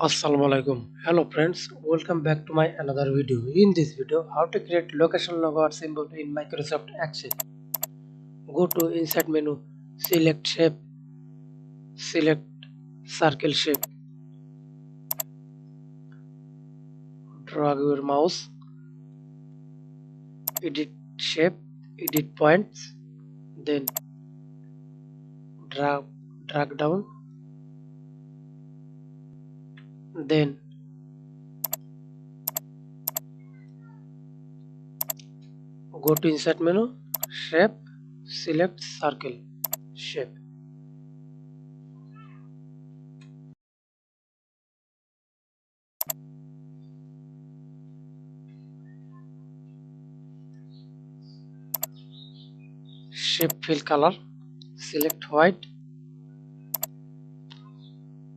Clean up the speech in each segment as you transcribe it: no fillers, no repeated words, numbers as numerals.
Assalamualaikum. Hello friends, welcome back to my another video. In this video, how to create location logo or symbol in Microsoft Excel. Go to insert menu, select shape, select circle shape, drag your mouse, edit shape, edit points, then drag down, then go to insert menu, shape, select circle shape. Shape fill color, select white,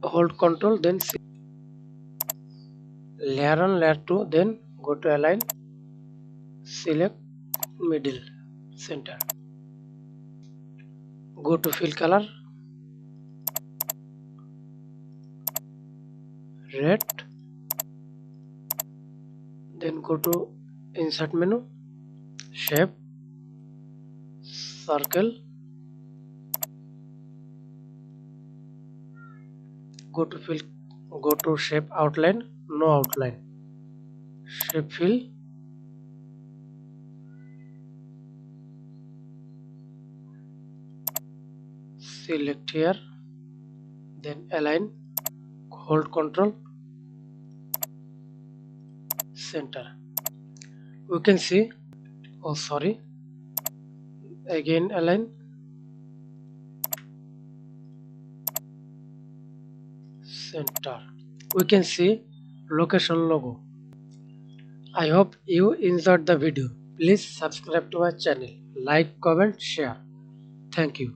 hold control, then layer 1, layer 2, then go to align, select middle, center, go to fill color, red, then go to insert menu, shape, circle, go to shape outline, no outline, shape fill, select here, then align, hold control, center. We can see, again align, center. We can see location logo. I hope you enjoyed the video. Please subscribe to our channel, like, comment, share. Thank you.